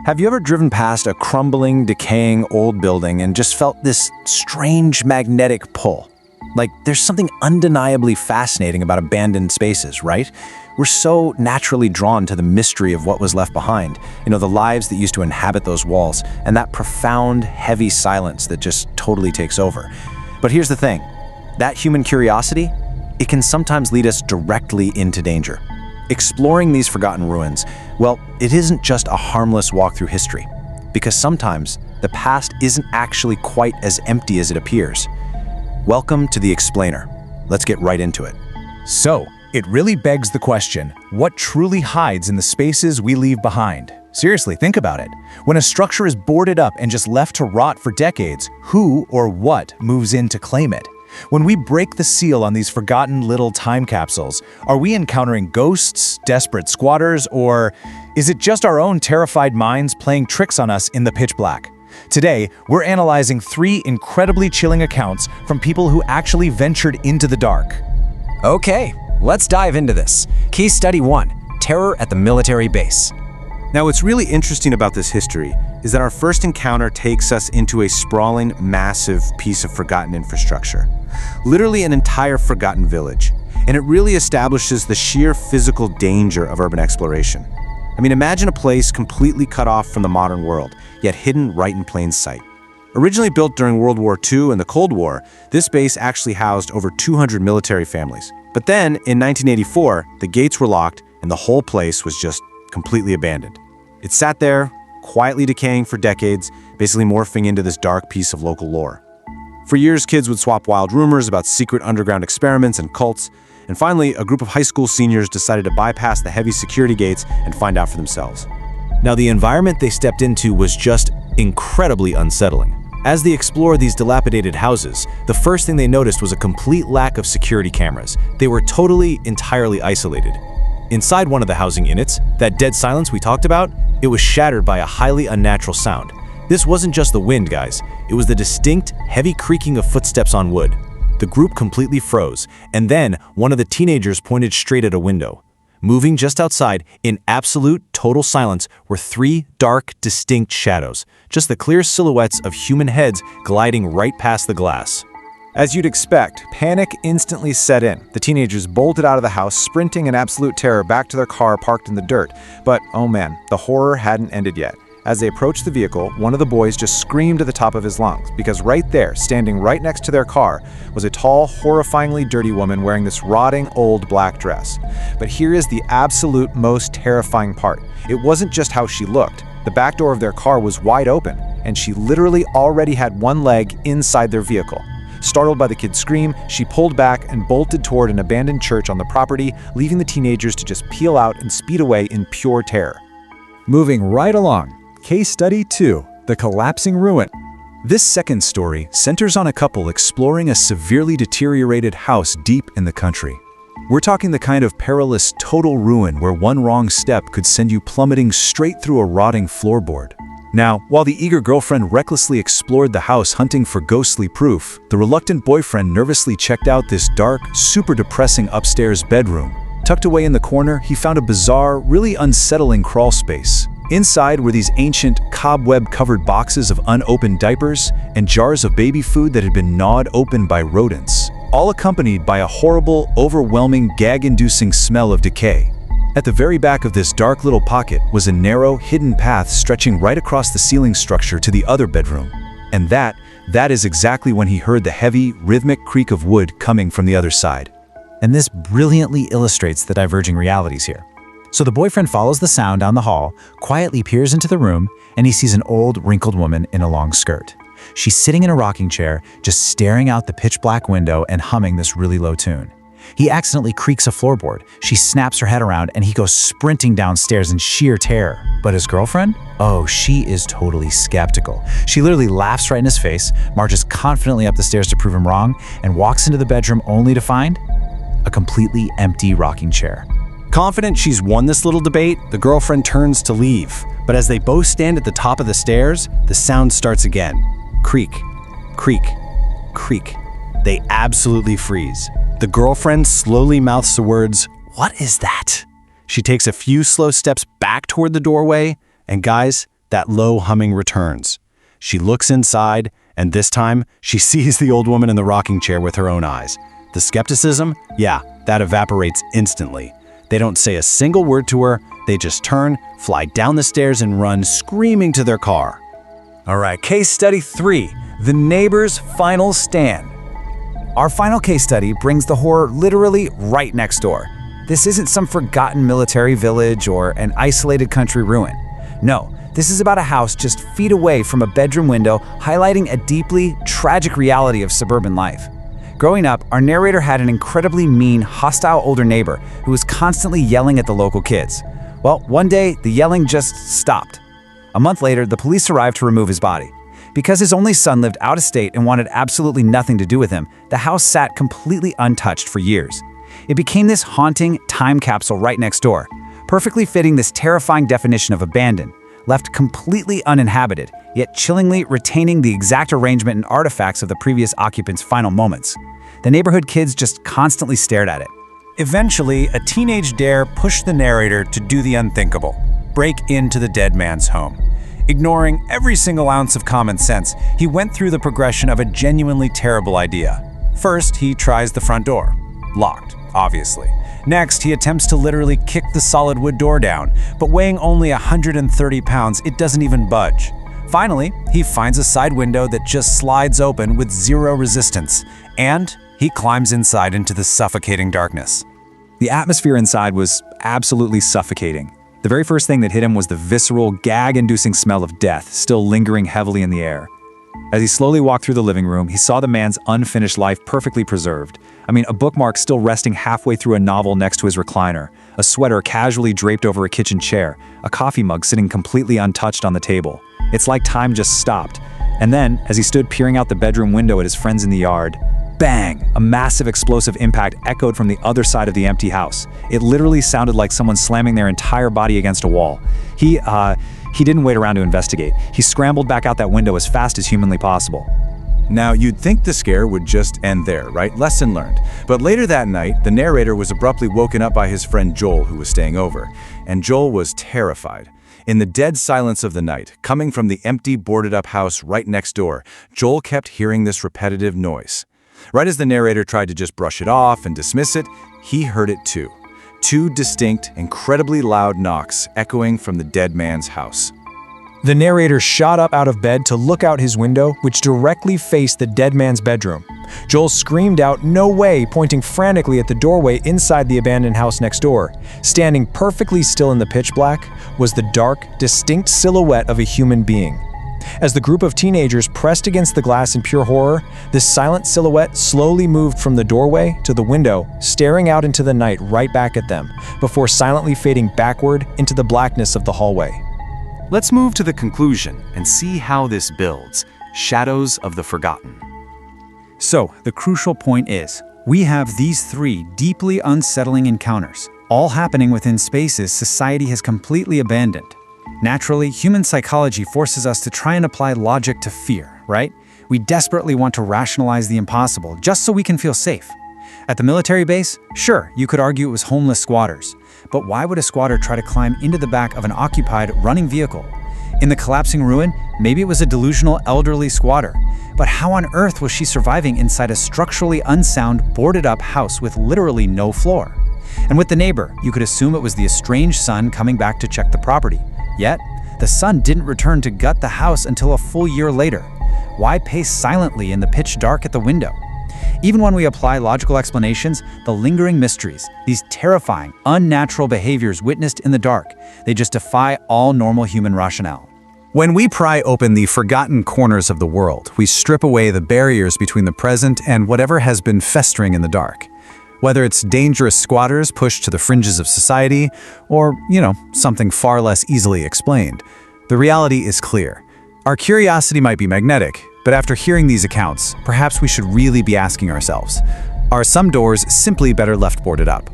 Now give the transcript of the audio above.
Have you ever driven past a crumbling, decaying old building and just felt this strange magnetic pull? Like, there's something undeniably fascinating about abandoned spaces, right? We're so naturally drawn to the mystery of what was left behind, the lives that used to inhabit those walls, and that profound, heavy silence that just totally takes over. But here's the thing, that human curiosity, it can sometimes lead us directly into danger. Exploring these forgotten ruins, well, it isn't just a harmless walk through history, because sometimes the past isn't actually quite as empty as it appears. Welcome to The Explainer. Let's get right into it. So, it really begs the question, what truly hides in the spaces we leave behind? Seriously, think about it. When a structure is boarded up and just left to rot for decades, who or what moves in to claim it? When we break the seal on these forgotten little time capsules, are we encountering ghosts, desperate squatters, or is it just our own terrified minds playing tricks on us in the pitch black? Today, we're analyzing 3 incredibly chilling accounts from people who actually ventured into the dark. Okay, let's dive into this. Case Study 1, Terror at the Military Base. Now, what's really interesting about this history is that our first encounter takes us into a sprawling, massive piece of forgotten infrastructure. Literally an entire forgotten village. And it really establishes the sheer physical danger of urban exploration. I mean, imagine a place completely cut off from the modern world, yet hidden right in plain sight. Originally built during World War II and the Cold War, this base actually housed over 200 military families. But then, in 1984, the gates were locked and the whole place was just completely abandoned. It sat there, quietly decaying for decades, basically morphing into this dark piece of local lore. For years, kids would swap wild rumors about secret underground experiments and cults, and finally, a group of high school seniors decided to bypass the heavy security gates and find out for themselves. Now, the environment they stepped into was just incredibly unsettling. As they explored these dilapidated houses, the first thing they noticed was a complete lack of security cameras. They were entirely isolated. Inside one of the housing units, that dead silence we talked about, it was shattered by a highly unnatural sound. This wasn't just the wind, guys. It was the distinct, heavy creaking of footsteps on wood. The group completely froze, and then one of the teenagers pointed straight at a window. Moving just outside, in absolute, total silence, were 3 dark, distinct shadows, just the clear silhouettes of human heads gliding right past the glass. As you'd expect, panic instantly set in. The teenagers bolted out of the house, sprinting in absolute terror back to their car parked in the dirt. But, oh man, the horror hadn't ended yet. As they approached the vehicle, one of the boys just screamed at the top of his lungs, because right there, standing right next to their car, was a tall, horrifyingly dirty woman wearing this rotting old black dress. But here is the absolute most terrifying part. It wasn't just how she looked. The back door of their car was wide open, and she literally already had one leg inside their vehicle. Startled by the kid's scream, she pulled back and bolted toward an abandoned church on the property, leaving the teenagers to just peel out and speed away in pure terror. Moving right along, Case Study 2, The Collapsing Ruin. This second story centers on a couple exploring a severely deteriorated house deep in the country. We're talking the kind of perilous total ruin where one wrong step could send you plummeting straight through a rotting floorboard. Now, while the eager girlfriend recklessly explored the house hunting for ghostly proof, the reluctant boyfriend nervously checked out this dark, super depressing upstairs bedroom. Tucked away in the corner, he found a bizarre, really unsettling crawl space. Inside were these ancient, cobweb-covered boxes of unopened diapers and jars of baby food that had been gnawed open by rodents, all accompanied by a horrible, overwhelming, gag-inducing smell of decay. At the very back of this dark little pocket was a narrow, hidden path stretching right across the ceiling structure to the other bedroom. And that is exactly when he heard the heavy, rhythmic creak of wood coming from the other side. And this brilliantly illustrates the diverging realities here. So the boyfriend follows the sound down the hall, quietly peers into the room, and he sees an old, wrinkled woman in a long skirt. She's sitting in a rocking chair, just staring out the pitch-black window and humming this really low tune. He accidentally creaks a floorboard. She snaps her head around and he goes sprinting downstairs in sheer terror. But his girlfriend? Oh, she is totally skeptical. She literally laughs right in his face, marches confidently up the stairs to prove him wrong, and walks into the bedroom only to find a completely empty rocking chair. Confident she's won this little debate, the girlfriend turns to leave. But as they both stand at the top of the stairs, the sound starts again. Creak, creak, creak. They absolutely freeze. The girlfriend slowly mouths the words, "What is that?" She takes a few slow steps back toward the doorway, and guys, that low humming returns. She looks inside, and this time, she sees the old woman in the rocking chair with her own eyes. The skepticism? Yeah, that evaporates instantly. They don't say a single word to her, they just turn, fly down the stairs, and run screaming to their car. All right, case study 3, the neighbor's final stand. Our final case study brings the horror literally right next door. This isn't some forgotten military village or an isolated country ruin. No, this is about a house just feet away from a bedroom window, highlighting a deeply tragic reality of suburban life. Growing up, our narrator had an incredibly mean, hostile older neighbor who was constantly yelling at the local kids. Well, one day, the yelling just stopped. A month later, the police arrived to remove his body. Because his only son lived out of state and wanted absolutely nothing to do with him, the house sat completely untouched for years. It became this haunting time capsule right next door, perfectly fitting this terrifying definition of abandoned, left completely uninhabited, yet chillingly retaining the exact arrangement and artifacts of the previous occupants' final moments. The neighborhood kids just constantly stared at it. Eventually, a teenage dare pushed the narrator to do the unthinkable, break into the dead man's home. Ignoring every single ounce of common sense, he went through the progression of a genuinely terrible idea. First, he tries the front door. Locked, obviously. Next, he attempts to literally kick the solid wood door down, but weighing only 130 pounds, it doesn't even budge. Finally, he finds a side window that just slides open with zero resistance, and he climbs inside into the suffocating darkness. The atmosphere inside was absolutely suffocating. The very first thing that hit him was the visceral, gag-inducing smell of death still lingering heavily in the air. As he slowly walked through the living room, he saw the man's unfinished life perfectly preserved. A bookmark still resting halfway through a novel next to his recliner, a sweater casually draped over a kitchen chair, a coffee mug sitting completely untouched on the table. It's like time just stopped. And then, as he stood peering out the bedroom window at his friends in the yard, bang! A massive explosive impact echoed from the other side of the empty house. It literally sounded like someone slamming their entire body against a wall. He didn't wait around to investigate. He scrambled back out that window as fast as humanly possible. Now, you'd think the scare would just end there, right? Lesson learned. But later that night, the narrator was abruptly woken up by his friend Joel, who was staying over. And Joel was terrified. In the dead silence of the night, coming from the empty, boarded-up house right next door, Joel kept hearing this repetitive noise. Right as the narrator tried to just brush it off and dismiss it, he heard it too. 2 distinct, incredibly loud knocks echoing from the dead man's house. The narrator shot up out of bed to look out his window, which directly faced the dead man's bedroom. Joel screamed out, "No way," pointing frantically at the doorway inside the abandoned house next door. Standing perfectly still in the pitch black was the dark, distinct silhouette of a human being. As the group of teenagers pressed against the glass in pure horror, this silent silhouette slowly moved from the doorway to the window, staring out into the night right back at them, before silently fading backward into the blackness of the hallway. Let's move to the conclusion and see how this builds. Shadows of the Forgotten. So, the crucial point is, we have these 3 deeply unsettling encounters, all happening within spaces society has completely abandoned. Naturally, human psychology forces us to try and apply logic to fear, right? We desperately want to rationalize the impossible just so we can feel safe. At the military base, sure, you could argue it was homeless squatters. But why would a squatter try to climb into the back of an occupied, running vehicle? In the collapsing ruin, maybe it was a delusional elderly squatter. But how on earth was she surviving inside a structurally unsound, boarded-up house with literally no floor? And with the neighbor, you could assume it was the estranged son coming back to check the property. Yet, the son didn't return to gut the house until a full year later. Why pace silently in the pitch dark at the window? Even when we apply logical explanations, the lingering mysteries, these terrifying, unnatural behaviors witnessed in the dark, they just defy all normal human rationale. When we pry open the forgotten corners of the world, we strip away the barriers between the present and whatever has been festering in the dark. Whether it's dangerous squatters pushed to the fringes of society, or, something far less easily explained, the reality is clear. Our curiosity might be magnetic, but after hearing these accounts, perhaps we should really be asking ourselves, are some doors simply better left boarded up?